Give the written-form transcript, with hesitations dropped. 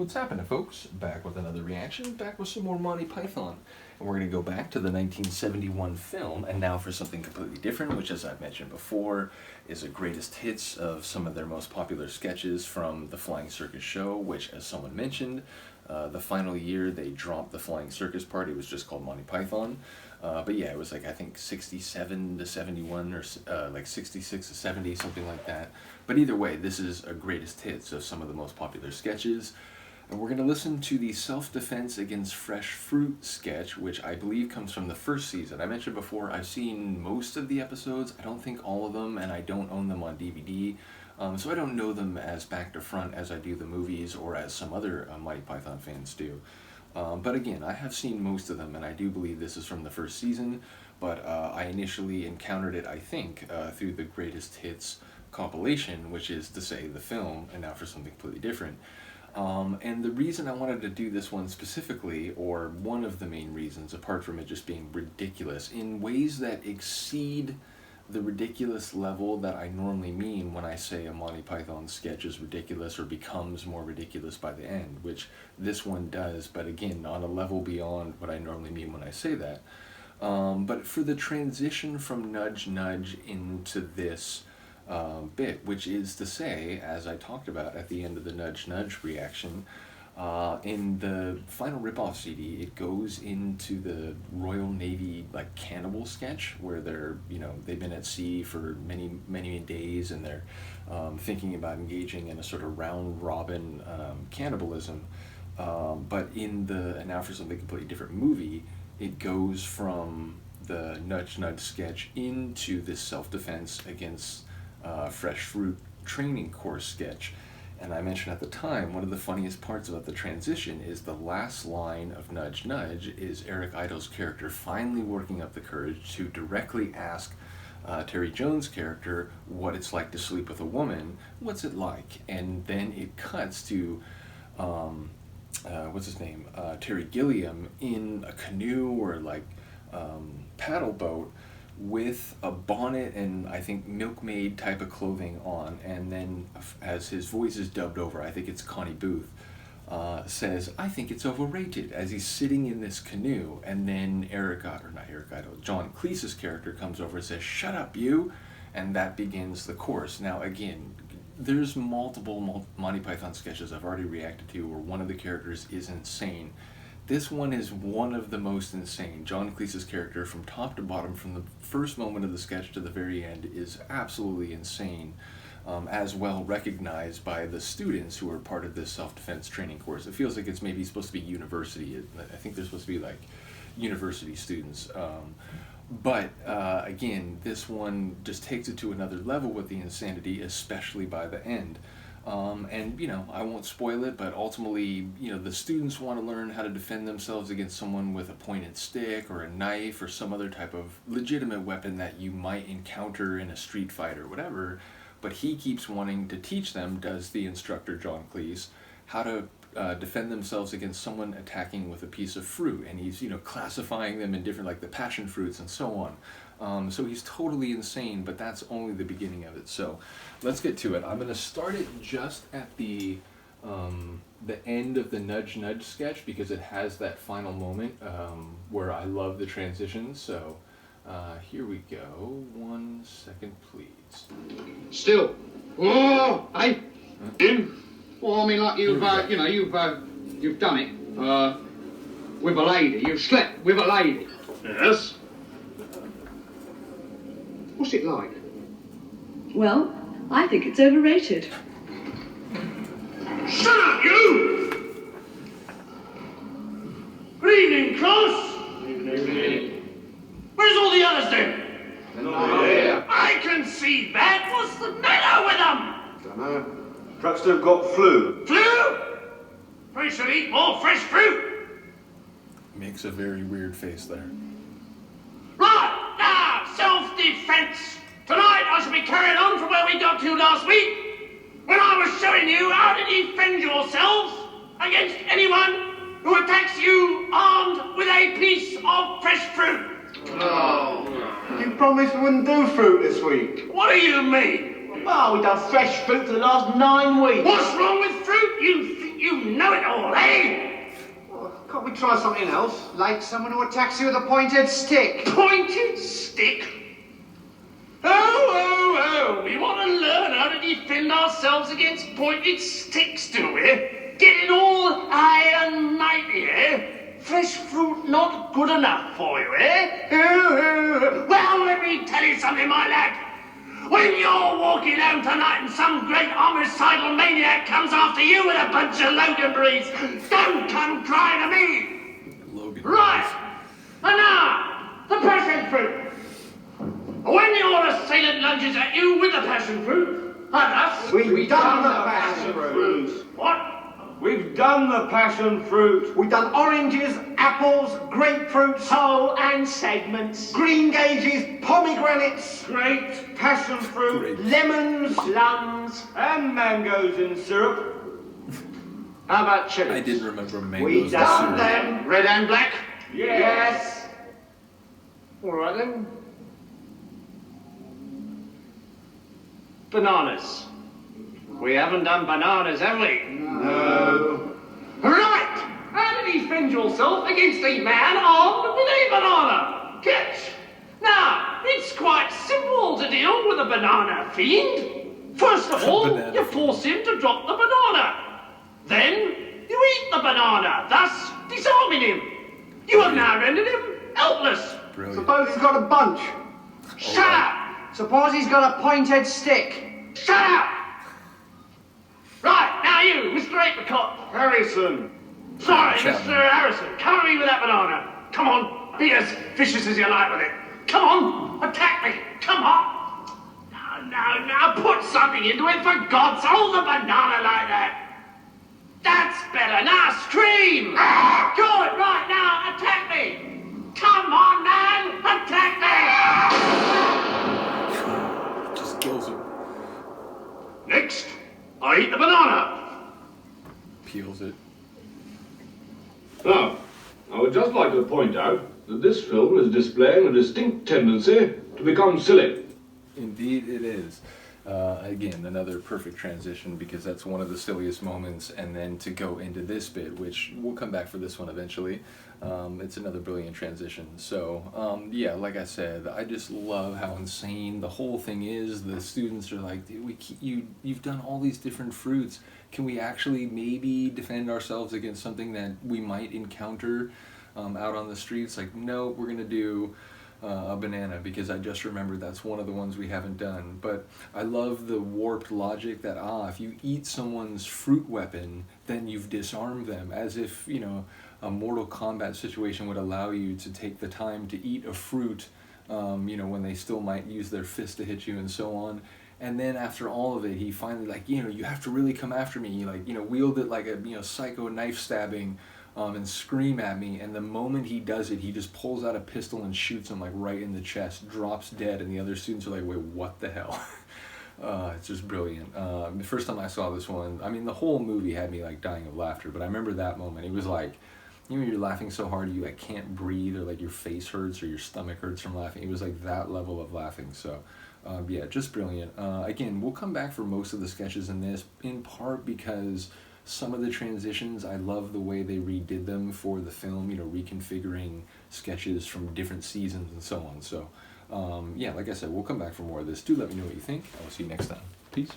What's happening, folks? Back with another reaction, back with some more Monty Python. And we're going to go back to the 1971 film, and now for something completely different, which, as I've mentioned before, is a greatest hits of some of their most popular sketches from the Flying Circus show, which, as someone mentioned, the final year they dropped the Flying Circus part. It was just called Monty Python. But yeah, it was like, I think, 67 to 71, or like 66 to 70, something like that. But either way, this is a greatest hits of some of the most popular sketches. And we're going to listen to the self-defense against fresh fruit sketch, which I believe comes from the first season. I mentioned before, I've seen most of the episodes. I don't think all of them, and I don't own them on DVD. So I don't know them as back to front as I do the movies or as some other Monty Python fans do. But again, I have seen most of them, and I do believe this is from the first season. But I initially encountered it, I think, through the greatest hits compilation, which is to say the film, and now for something completely different. And the reason I wanted to do this one specifically, or one of the main reasons, apart from it just being ridiculous, in ways that exceed the ridiculous level that I normally mean when I say a Monty Python sketch is ridiculous or becomes more ridiculous by the end, which this one does, but again, on a level beyond what I normally mean when I say that. But for the transition from Nudge Nudge into this bit, which is to say, as I talked about at the end of the Nudge Nudge reaction, in the final ripoff CD, it goes into the Royal Navy like cannibal sketch where they're, they've been at sea for many days, and they're thinking about engaging in a sort of round robin cannibalism. But in the And Now for Something Completely Different movie, it goes from the Nudge Nudge sketch into this self-defense against fresh fruit training course sketch. And I mentioned at the time, one of the funniest parts about the transition is the last line of Nudge Nudge is Eric Idle's character finally working up the courage to directly ask Terry Jones' character what it's like to sleep with a woman. What's it like? And then it cuts to what's his name? Terry Gilliam in a canoe or like paddle boat with a bonnet and I think milkmaid type of clothing on, and then as his voice is dubbed over, I think it's Connie Booth, says, "I think it's overrated," as he's sitting in this canoe, and then John Cleese's character comes over and says, "Shut up, you," and that begins the course. Now again, there's multiple Monty Python sketches I've already reacted to where one of the characters is insane. This one is one of the most insane. John Cleese's character, from top to bottom, from the first moment of the sketch to the very end, is absolutely insane, as well recognized by the students who are part of this self-defense training course. It feels like it's maybe supposed to be university. I think they're supposed to be like university students. But again, this one just takes it to another level with the insanity, especially by the end. And I won't spoil it, but ultimately, the students want to learn how to defend themselves against someone with a pointed stick or a knife or some other type of legitimate weapon that you might encounter in a street fight or whatever. But he keeps wanting to teach them, does the instructor John Cleese, how to defend themselves against someone attacking with a piece of fruit, and he's classifying them in different, like the passion fruits and so on. So he's totally insane, but that's only the beginning of it. So let's get to it. I'm going to start it just at the end of the Nudge Nudge sketch, because it has that final moment where I love the transitions. So here we go. 1 second, please. Still. Oh, hey, Jim. Well, I mean, like you've done it with a lady. You've slept with a lady. Yes. What's it like? Well, I think it's overrated. Shut up, you! Good evening, Cross. Evening. Where's all the others then? Not here. I can see that. What's the matter with them? Dunno. Perhaps they've got flu. Flu? They should eat more fresh fruit. Makes a very weird face there. Right, now, self-defense. Tonight I shall be carrying on from where we got to last week, when I was showing you how to defend yourselves against anyone who attacks you armed with a piece of fresh fruit. You promised we wouldn't do fruit this week. What do you mean? Oh, we've done fresh fruit for the last 9 weeks. What's wrong with fruit, you think You know it all, eh? Can't we try something else? Like someone who attacks you with a pointed stick. Pointed stick? We want to learn how to defend ourselves against pointed sticks, do we? Getting all high and mighty, eh? Fresh fruit not good enough for you, eh? Well, let me tell you something, my lad. When you're walking home tonight and some great homicidal maniac comes after you with a bunch of Loganberries, don't come crying to me. Logan. Right. And now, the passion fruit. When your assailant lunges at you with the passion fruit, and us... We've done the passion fruit. What? We've done the passion fruit. We've done oranges, apples, grapefruits, Whole and segments. green gages, pomegranates, Great. passion fruit, Great. lemons, Plums. and mangoes in syrup. How about chilies? I didn't remember mangoes. We've and done syrup. them. Red and black? Yes. All right then. Bananas. We haven't done bananas, have we? No. Right! How to defend yourself against a man armed with a banana. Catch! Now, it's quite simple to deal with a banana fiend. First of all, Banana you force him to drop the banana. Then, you eat the banana, thus disarming him. You have now rendered him helpless. Brilliant. Suppose he's got a bunch. Shut up! Suppose he's got a pointed stick. Shut up! Right, now you, Mr. Apricot. Harrison. Sorry, Chapman. Mr. Harrison. Cover me with that banana. Come on, be as vicious as you like with it. Come on, attack me. Come on. Now, put something into it for God's sake. Hold the banana like that. That's better. Now scream. Good, right, now attack me. Come on, man, attack me. Just kills him. Next, I eat the banana. Peels it. Now, I would just like to point out that this film is displaying a distinct tendency to become silly. Indeed it is. Again, another perfect transition because that's one of the silliest moments, and then to go into this bit, which we'll come back for this one eventually, it's another brilliant transition. So, yeah, like I said, I just love how insane the whole thing is. The students are like, dude, you've done all these different fruits. Can we actually maybe defend ourselves against something that we might encounter out on the streets? Like, no, we're going to do a banana because I just remembered that's one of the ones we haven't done. But I love the warped logic that, if you eat someone's fruit weapon, then you've disarmed them, as if, you know, a Mortal Kombat situation would allow you to take the time to eat a fruit, you know, when they still might use their fist to hit you and so on. And then after all of it, he finally, like, you know, you have to really come after me. He, like, you know, wield it like a, you know, psycho knife stabbing and scream at me. And the moment he does it, he just pulls out a pistol and shoots him, like, right in the chest, drops dead. And the other students are like, wait, what the hell? It's just brilliant. The first time I saw this one, I mean, the whole movie had me, like, dying of laughter. But I remember that moment. It was like, you know, you're laughing so hard you, like, can't breathe, or, like, your face hurts or your stomach hurts from laughing. It was, like, that level of laughing. So, yeah, just brilliant. Again, we'll come back for most of the sketches in this, in part because some of the transitions, I love the way they redid them for the film, you know, reconfiguring sketches from different seasons and so on. So, yeah, like I said, we'll come back for more of this. Do let me know what you think. I will see you next time. Peace.